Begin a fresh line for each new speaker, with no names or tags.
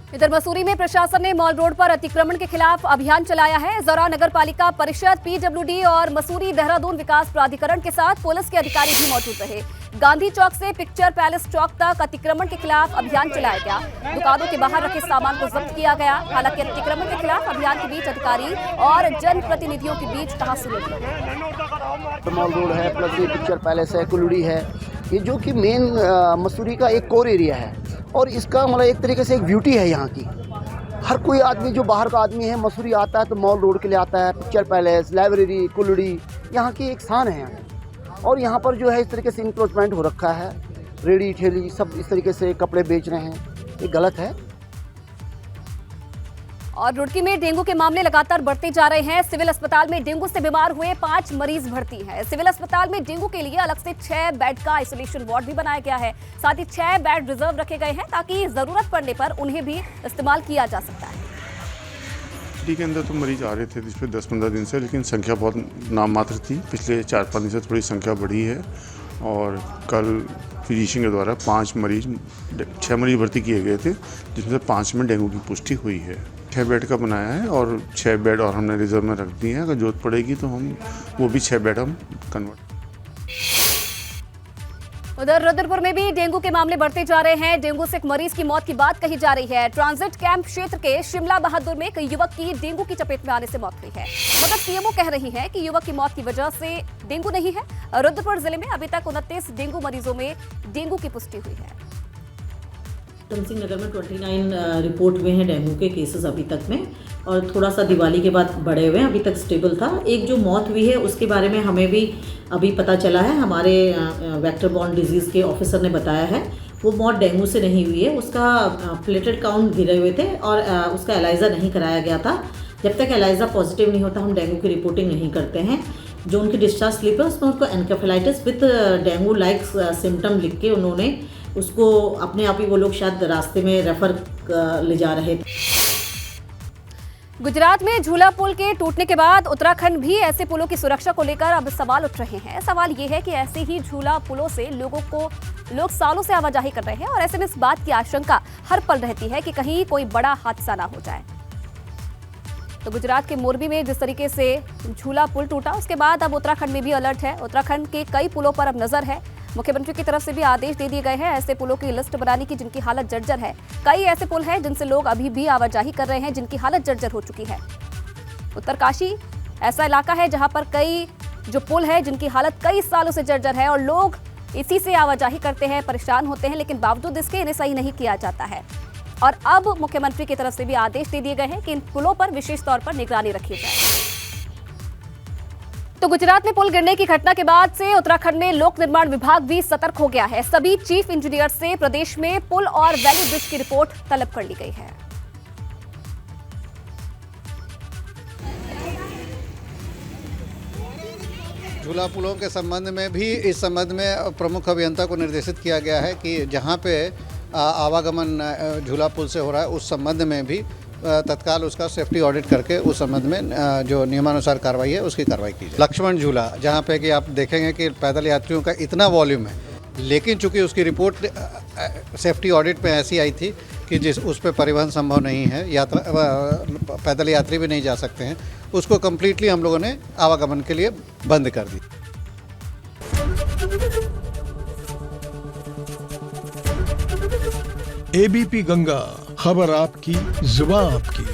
इधर मसूरी में प्रशासन ने मॉल रोड पर अतिक्रमण के खिलाफ अभियान चलाया है। इस दौरान नगर पालिका परिषद, पीडब्ल्यूडी और मसूरी देहरादून विकास प्राधिकरण के साथ पुलिस के अधिकारी भी मौजूद रहे। गांधी चौक से पिक्चर पैलेस चौक तक अतिक्रमण के खिलाफ अभियान चलाया गया। दुकानों के बाहर रखे सामान को जब्त किया गया। हालांकि अतिक्रमण के खिलाफ अभियान के बीच अधिकारी और जनप्रतिनिधियों के बीच तहसुल
मॉल रोड है, प्लस ये पिक्चर पैलेस है, कुलड़ी है, ये जो कि मेन मसूरी का एक कोर एरिया है और इसका मतलब एक तरीके से एक ब्यूटी है यहाँ की। हर कोई आदमी जो बाहर का आदमी है मसूरी आता है तो मॉल रोड के लिए आता है। पिक्चर पैलेस, लाइब्रेरी, कुलड़ी यहाँ की एक शान है यहाँ। और यहाँ पर जो है इस तरीके से इंक्रोचमेंट हो रखा है, रेडी ठेली सब इस तरीके से कपड़े बेच रहे हैं, ये गलत है।
और रुड़की में डेंगू के मामले लगातार बढ़ते जा रहे हैं। सिविल अस्पताल में डेंगू से बीमार हुए 5 मरीज भर्ती हैं। सिविल अस्पताल में डेंगू के लिए अलग से 6 बेड का आइसोलेशन वार्ड भी बनाया गया है। साथ ही 6 बेड रिजर्व रखे गए हैं ताकि जरूरत पड़ने पर उन्हें भी इस्तेमाल किया जा सकता है।
सिटी के अंदर तो मरीज आ रहे थे पिछले 10-15 दिन से, लेकिन संख्या बहुत नाम मात्र थी। पिछले 4-5 दिन से थोड़ी संख्या बढ़ी है और कल फिजिशियन के द्वारा 6 मरीज भर्ती किए गए थे, जिसमें से 5 में डेंगू की पुष्टि हुई है। 6 बेड का बनाया है और 6 बेड और हमने रिजर्व में रख दिए हैं। अगर जरूरत पड़ेगी तो हम वो भी 6 बेड हम कन्वर्ट।
उधर रुद्रपुर में भी डेंगू के मामले बढ़ते जा रहे हैं। डेंगू से एक मरीज की मौत की बात कही जा रही है। ट्रांजिट कैंप क्षेत्र के शिमला बहादुर में एक युवक की डेंगू की चपेट में आने से मौत हुई है, मगर सीएमओ कह रही है कि युवक की मौत की वजह से डेंगू नहीं है। रुद्रपुर जिले में अभी तक 29 डेंगू मरीजों में डेंगू की पुष्टि हुई है।
सिंह नगर में 29 रिपोर्ट हुए हैं डेंगू के केसेस अभी तक में, और थोड़ा सा दिवाली के बाद बढ़े हुए हैं। अभी तक स्टेबल था। एक जो मौत हुई है उसके बारे में हमें भी अभी पता चला है। हमारे वेक्टर बॉर्न डिजीज़ के ऑफिसर ने बताया है वो मौत डेंगू से नहीं हुई है। उसका प्लेटेट काउंट गिरे हुए थे और उसका एलाइज़ा नहीं कराया गया था। जब तक एलाइज़ा पॉजिटिव नहीं होता हम डेंगू की रिपोर्टिंग नहीं करते हैं। जो उनकी डिस्चार्ज स्लिप है उसमें उनको encephalitis with dengue like symptom लिख के उन्होंने उसको अपने आप ही वो लोग शायद रास्ते में रेफर ले जा रहे थे।
गुजरात में झूला पुल के टूटने के बाद उत्तराखंड भी ऐसे पुलों की सुरक्षा को लेकर अब सवाल उठ रहे हैं। सवाल ये है कि ऐसे ही झूला पुलों से लोग सालों से आवाजाही कर रहे हैं और ऐसे में इस बात की आशंका हर पल रहती है कि कहीं कोई बड़ा हादसा ना हो जाए। तो गुजरात के मोरबी में जिस तरीके से झूला पुल टूटा उसके बाद अब उत्तराखंड में भी अलर्ट है। उत्तराखंड के कई पुलों पर अब नजर है। मुख्यमंत्री की तरफ से भी आदेश दे दिए गए हैं ऐसे पुलों की लिस्ट बनाने की जिनकी हालत जर्जर है। कई ऐसे पुल हैं जिनसे लोग अभी भी आवाजाही कर रहे हैं जिनकी हालत जर्जर हो चुकी है। उत्तरकाशी ऐसा इलाका है जहां पर कई जो पुल है जिनकी हालत कई सालों से जर्जर है और लोग इसी से आवाजाही करते हैं, परेशान होते हैं, लेकिन बावजूद इसके इन्हें सही नहीं किया जाता है। और अब मुख्यमंत्री की तरफ से भी आदेश दे दिए गए हैं कि इन पुलों पर विशेष तौर पर निगरानी रखी जाए। तो गुजरात में पुल गिरने की घटना के बाद से उत्तराखंड में लोक निर्माण विभाग भी सतर्क हो गया है। सभी चीफ इंजीनियर से प्रदेश में पुल और वैली ब्रिज की रिपोर्ट तलब कर ली गई है।
झूला पुलों के संबंध में भी इस संबंध में प्रमुख अभियंता को निर्देशित किया गया है कि जहां पे आवागमन झूला पुल से हो रहा है उस संबंध में भी तत्काल उसका सेफ्टी ऑडिट करके उस संबंध में जो नियमानुसार कार्रवाई है उसकी कार्रवाई की जाए। लक्ष्मण झूला जहाँ पे कि आप देखेंगे कि पैदल यात्रियों का इतना वॉल्यूम है, लेकिन चूंकि उसकी रिपोर्ट सेफ्टी ऑडिट में ऐसी आई थी कि उस पर परिवहन संभव नहीं है, पैदल यात्री भी नहीं जा सकते हैं, उसको कम्प्लीटली हम लोगों ने आवागमन के लिए बंद कर दी।
एबीपी गंगा, खबर आपकी, जुबान आपकी।